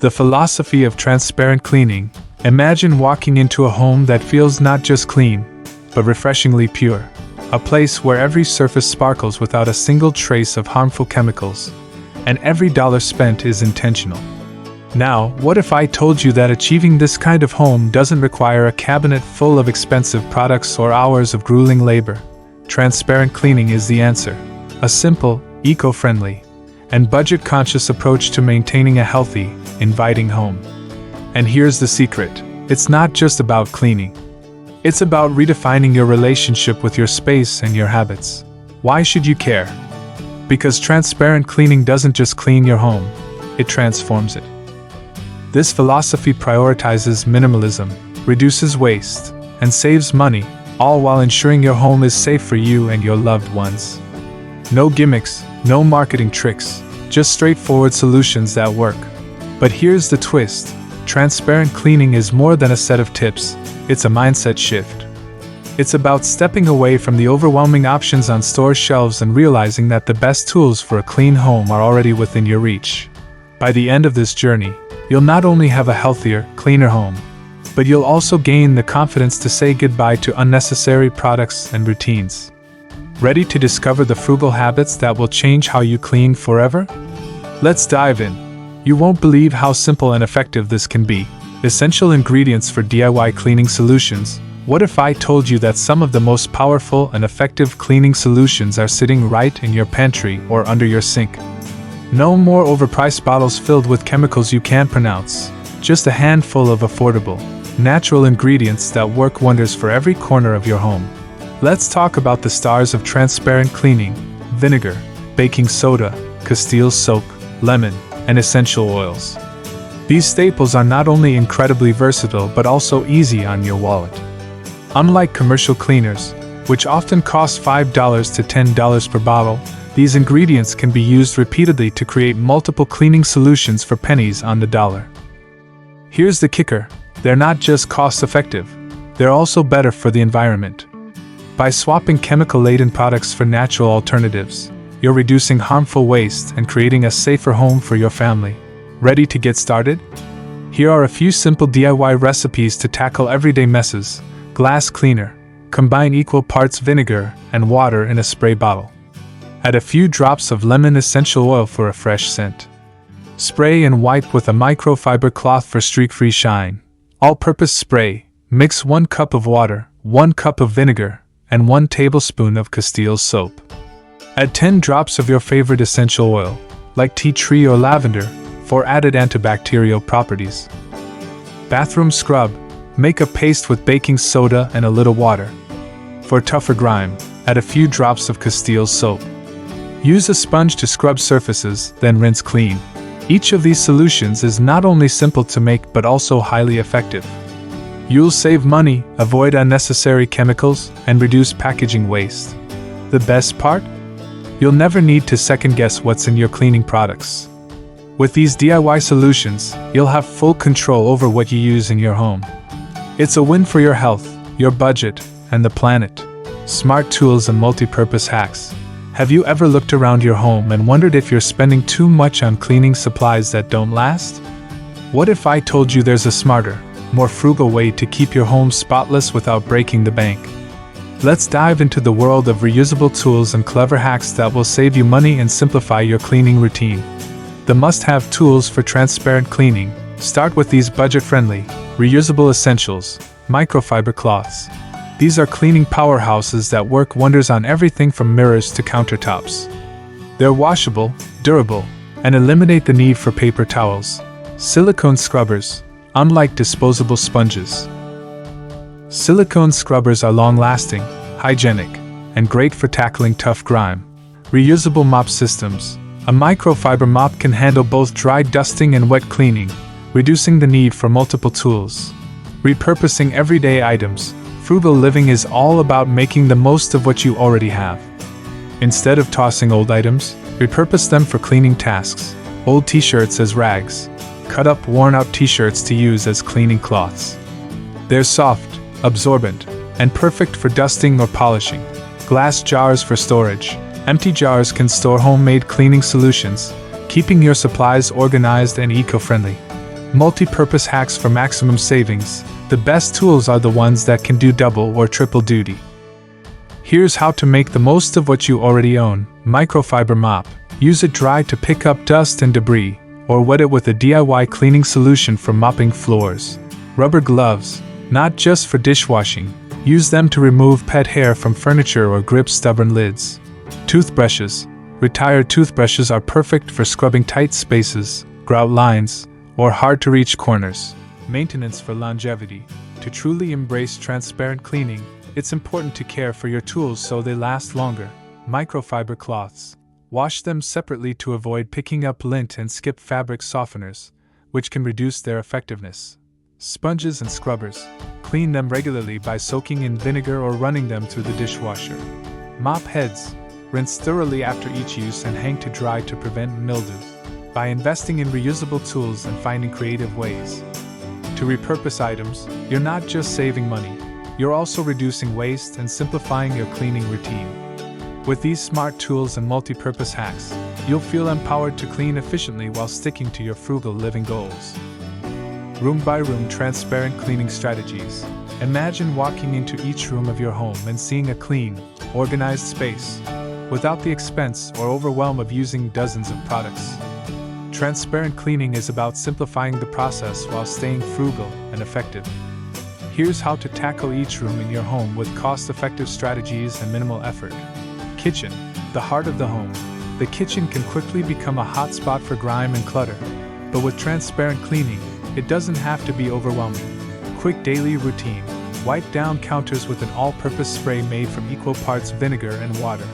The philosophy of transparent cleaning. Imagine walking into a home that feels not just clean, but refreshingly pure. A place where every surface sparkles without a single trace of harmful chemicals, and every dollar spent is intentional. Now, what if I told you that achieving this kind of home doesn't require a cabinet full of expensive products or hours of grueling labor? Transparent cleaning is the answer. A simple, eco-friendly, and budget-conscious approach to maintaining a healthy, inviting home. And here's the secret. It's not just about cleaning. It's about redefining your relationship with your space and your habits. Why should you care? Because transparent cleaning doesn't just clean your home, it transforms it. This philosophy prioritizes minimalism, reduces waste, and saves money, all while ensuring your home is safe for you and your loved ones. No gimmicks, no marketing tricks, just straightforward solutions that work. But here's the twist. Transparent cleaning is more than a set of tips, it's a mindset shift. It's about stepping away from the overwhelming options on store shelves and realizing that the best tools for a clean home are already within your reach. By the end of this journey, you'll not only have a healthier, cleaner home, but you'll also gain the confidence to say goodbye to unnecessary products and routines. Ready to discover the frugal habits that will change how you clean forever? Let's dive in. You won't believe how simple and effective this can be. Essential ingredients for DIY cleaning solutions. What if I told you that some of the most powerful and effective cleaning solutions are sitting right in your pantry or under your sink? No more overpriced bottles filled with chemicals you can't pronounce. Just a handful of affordable, natural ingredients that work wonders for every corner of your home. Let's talk about the stars of transparent cleaning: vinegar, baking soda, Castile soap, lemon, and essential oils. These staples are not only incredibly versatile but also easy on your wallet. Unlike commercial cleaners, which often cost $5 to $10 per bottle, these ingredients can be used repeatedly to create multiple cleaning solutions for pennies on the dollar. Here's the kicker: they're not just cost-effective, they're also better for the environment. By swapping chemical-laden products for natural alternatives, you're reducing harmful waste and creating a safer home for your family. Ready to get started? Here are a few simple DIY recipes to tackle everyday messes. Glass cleaner. Combine equal parts vinegar and water in a spray bottle. Add a few drops of lemon essential oil for a fresh scent. Spray and wipe with a microfiber cloth for streak-free shine. All-purpose spray. Mix 1 cup of water, 1 cup of vinegar, and 1 tablespoon of Castile soap. Add 10 drops of your favorite essential oil, like tea tree or lavender, for added antibacterial properties. Bathroom scrub. Make a paste with baking soda and a little water. For tougher grime, add a few drops of Castile soap. Use a sponge to scrub surfaces, then rinse clean. Each of these solutions is not only simple to make but also highly effective. You'll save money, avoid unnecessary chemicals, and reduce packaging waste. The best part? You'll never need to second-guess what's in your cleaning products. With these DIY solutions, you'll have full control over what you use in your home. It's a win for your health, your budget, and the planet. Smart tools and multi-purpose hacks. Have you ever looked around your home and wondered if you're spending too much on cleaning supplies that don't last? What if I told you there's a smarter, more frugal way to keep your home spotless without breaking the bank? Let's dive into the world of reusable tools and clever hacks that will save you money and simplify your cleaning routine. The must-have tools for transparent cleaning. Start with these budget-friendly, reusable essentials: microfiber cloths. These are cleaning powerhouses that work wonders on everything from mirrors to countertops. They're washable, durable, and eliminate the need for paper towels. Silicone scrubbers. Unlike disposable sponges, silicone scrubbers are long-lasting, hygienic, and great for tackling tough grime. Reusable mop systems. A microfiber mop can handle both dry dusting and wet cleaning, reducing the need for multiple tools. Repurposing everyday items. Frugal living is all about making the most of what you already have. Instead of tossing old items, repurpose them for cleaning tasks. Old t-shirts as rags. Cut up worn-out t-shirts to use as cleaning cloths. They're soft, absorbent, and perfect for dusting or polishing. Glass jars for storage. Empty jars can store homemade cleaning solutions, keeping your supplies organized and eco-friendly. Multi-purpose hacks for maximum savings. The best tools are the ones that can do double or triple duty. Here's how to make the most of what you already own. Microfiber mop. Use it dry to pick up dust and debris, or wet it with a DIY cleaning solution for mopping floors. Rubber gloves. Not just for dishwashing. Use them to remove pet hair from furniture or grip stubborn lids. Toothbrushes. Retired toothbrushes are perfect for scrubbing tight spaces, grout lines, or hard-to-reach corners. Maintenance for longevity. To truly embrace transparent cleaning, it's important to care for your tools so they last longer. Microfiber cloths. Wash them separately to avoid picking up lint and skip fabric softeners, which can reduce their effectiveness. Sponges and scrubbers. Clean them regularly by soaking in vinegar or running them through the dishwasher. Mop heads. Rinse thoroughly after each use and hang to dry to prevent mildew. By investing in reusable tools and finding creative ways to repurpose items, you're not just saving money, you're also reducing waste and simplifying your cleaning routine. With these smart tools and multi-purpose hacks, you'll feel empowered to clean efficiently while sticking to your frugal living goals. Room-by-room transparent cleaning strategies. Imagine walking into each room of your home and seeing a clean, organized space, without the expense or overwhelm of using dozens of products. Transparent cleaning is about simplifying the process while staying frugal and effective. Here's how to tackle each room in your home with cost-effective strategies and minimal effort. Kitchen, the heart of the home. The kitchen can quickly become a hotspot for grime and clutter, but with transparent cleaning, it doesn't have to be overwhelming. Quick daily routine. Wipe down counters with an all-purpose spray made from equal parts vinegar and water.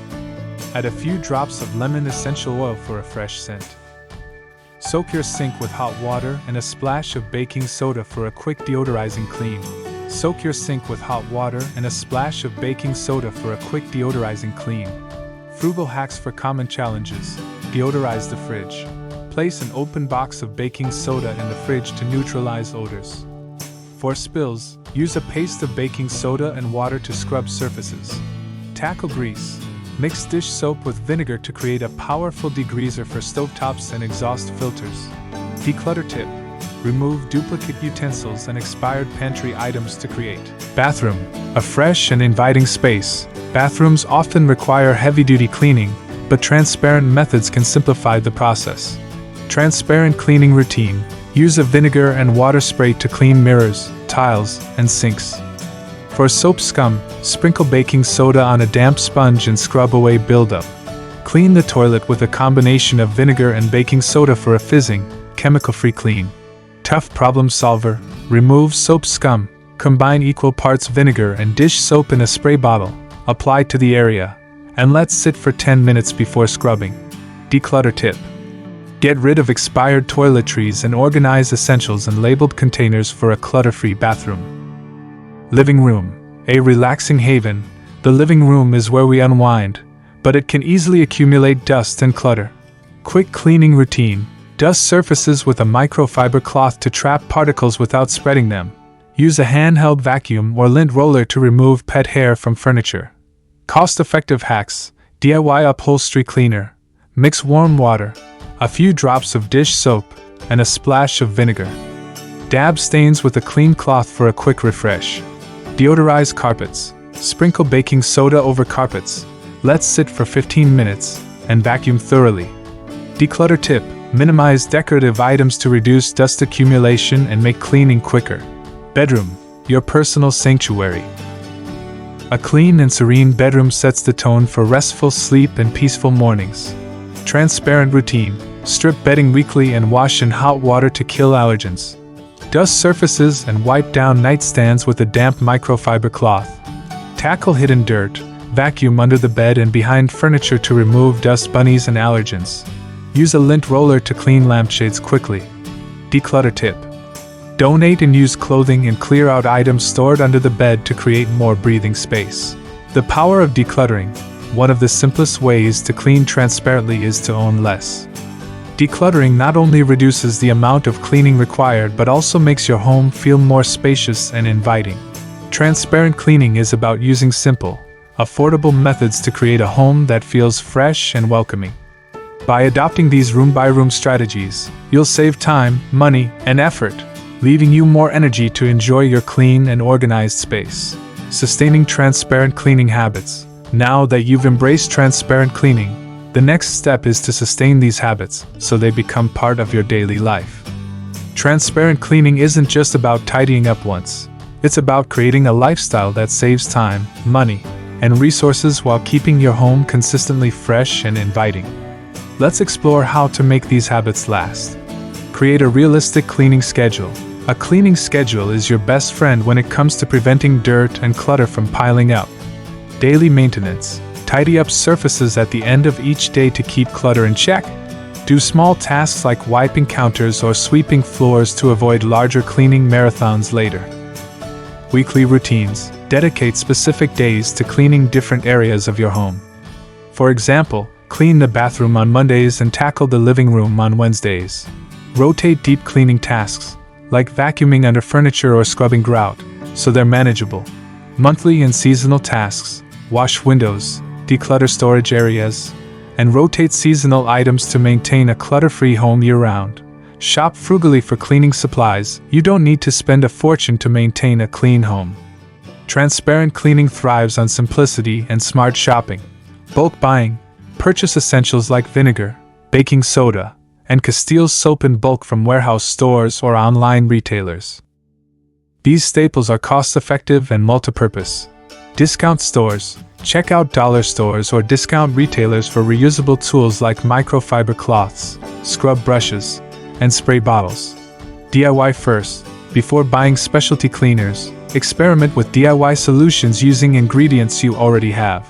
Add a few drops of lemon essential oil for a fresh scent. Soak your sink with hot water and a splash of baking soda for a quick deodorizing clean. Soak your sink with hot water and a splash of baking soda for a quick deodorizing clean. Frugal hacks for common challenges. Deodorize the fridge. Place an open box of baking soda in the fridge to neutralize odors. For spills, use a paste of baking soda and water to scrub surfaces. Tackle grease. Mix dish soap with vinegar to create a powerful degreaser for stovetops and exhaust filters. Declutter tip. Remove duplicate utensils and expired pantry items to create. Bathroom. A fresh and inviting space. Bathrooms often require heavy-duty cleaning, but transparent methods can simplify the process. Transparent cleaning routine. Use a vinegar and water spray to clean mirrors, tiles, and sinks. For soap scum, sprinkle baking soda on a damp sponge and scrub away buildup. Clean the toilet with a combination of vinegar and baking soda for a fizzing, chemical-free clean. Tough problem solver. Remove soap scum. Combine equal parts vinegar and dish soap in a spray bottle. Apply to the area, and let sit for 10 minutes before scrubbing. Declutter tip. Get rid of expired toiletries and organize essentials in labeled containers for a clutter-free bathroom. Living room. A relaxing haven. The living room is where we unwind, but it can easily accumulate dust and clutter. Quick cleaning routine. Dust surfaces with a microfiber cloth to trap particles without spreading them. Use a handheld vacuum or lint roller to remove pet hair from furniture. Cost-effective hacks. DIY upholstery cleaner. Mix warm water, a few drops of dish soap, and a splash of vinegar. Dab stains with a clean cloth for a quick refresh. Deodorize carpets. Sprinkle baking soda over carpets. Let sit for 15 minutes, and vacuum thoroughly. Declutter tip. Minimize decorative items to reduce dust accumulation and make cleaning quicker. Bedroom. Your personal sanctuary. A clean and serene bedroom sets the tone for restful sleep and peaceful mornings. Transparent routine. Strip bedding weekly and wash in hot water to kill allergens. Dust surfaces and wipe down nightstands with a damp microfiber cloth. Tackle hidden dirt. Vacuum under the bed and behind furniture to remove dust bunnies and allergens. Use a lint roller to clean lampshades quickly. Declutter tip. Donate and use clothing and clear out items stored under the bed to create more breathing space. The power of decluttering. One of the simplest ways to clean transparently is to own less. Decluttering not only reduces the amount of cleaning required but also makes your home feel more spacious and inviting. Transparent cleaning is about using simple, affordable methods to create a home that feels fresh and welcoming. By adopting these room-by-room strategies, you'll save time, money, and effort, leaving you more energy to enjoy your clean and organized space. Sustaining transparent cleaning habits. Now that you've embraced transparent cleaning, the next step is to sustain these habits so they become part of your daily life. Transparent cleaning isn't just about tidying up once. It's about creating a lifestyle that saves time, money, and resources while keeping your home consistently fresh and inviting. Let's explore how to make these habits last. Create a realistic cleaning schedule. A cleaning schedule is your best friend when it comes to preventing dirt and clutter from piling up. Daily maintenance. Tidy up surfaces at the end of each day to keep clutter in check. Do small tasks like wiping counters or sweeping floors to avoid larger cleaning marathons later. Weekly routines. Dedicate specific days to cleaning different areas of your home. For example, clean the bathroom on Mondays and tackle the living room on Wednesdays. Rotate deep cleaning tasks, like vacuuming under furniture or scrubbing grout, so they're manageable. Monthly and seasonal tasks. Wash windows, declutter storage areas, and rotate seasonal items to maintain a clutter-free home year-round. Shop frugally for cleaning supplies. You don't need to spend a fortune to maintain a clean home. Transparent cleaning thrives on simplicity and smart shopping. Bulk buying. Purchase essentials like vinegar, baking soda, and Castile soap in bulk from warehouse stores or online retailers. These staples are cost-effective and multi-purpose. Discount stores. Check out dollar stores or discount retailers for reusable tools like microfiber cloths, scrub brushes, and spray bottles. DIY first. Before buying specialty cleaners, experiment with DIY solutions using ingredients you already have.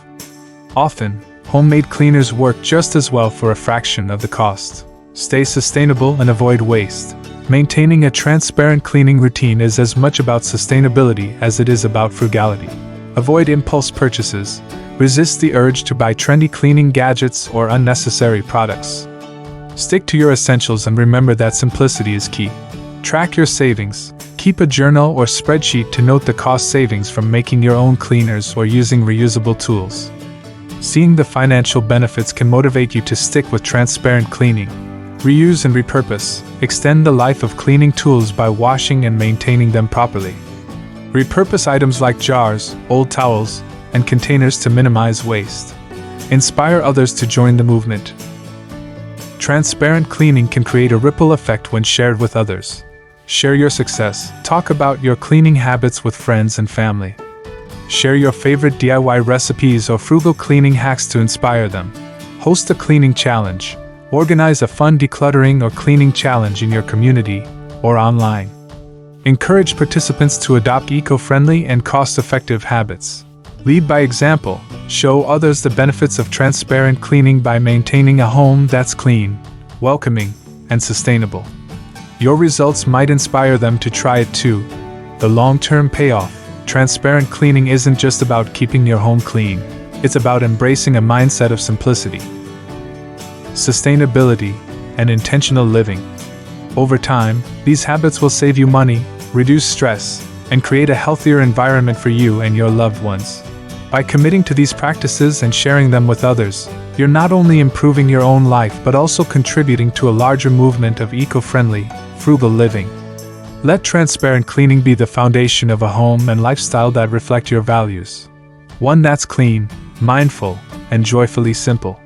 Often, homemade cleaners work just as well for a fraction of the cost. Stay sustainable and avoid waste. Maintaining a transparent cleaning routine is as much about sustainability as it is about frugality. Avoid impulse purchases. Resist the urge to buy trendy cleaning gadgets or unnecessary products. Stick to your essentials and remember that simplicity is key. Track your savings. Keep a journal or spreadsheet to note the cost savings from making your own cleaners or using reusable tools. Seeing the financial benefits can motivate you to stick with transparent cleaning. Reuse and repurpose. Extend the life of cleaning tools by washing and maintaining them properly. Repurpose items like jars, old towels, and containers to minimize waste. Inspire others to join the movement. Transparent cleaning can create a ripple effect when shared with others. Share your success. Talk about your cleaning habits with friends and family. Share your favorite DIY recipes or frugal cleaning hacks to inspire them. Host a cleaning challenge. Organize a fun decluttering or cleaning challenge in your community or online. Encourage participants to adopt eco-friendly and cost-effective habits. Lead by example. Show others the benefits of transparent cleaning by maintaining a home that's clean, welcoming, and sustainable. Your results might inspire them to try it too. The long-term payoff. Transparent cleaning isn't just about keeping your home clean. It's about embracing a mindset of simplicity, sustainability, and intentional living. Over time, these habits will save you money, reduce stress, and create a healthier environment for you and your loved ones. By committing to these practices and sharing them with others, you're not only improving your own life but also contributing to a larger movement of eco-friendly, frugal living. Let transparent cleaning be the foundation of a home and lifestyle that reflect your values. One that's clean, mindful, and joyfully simple.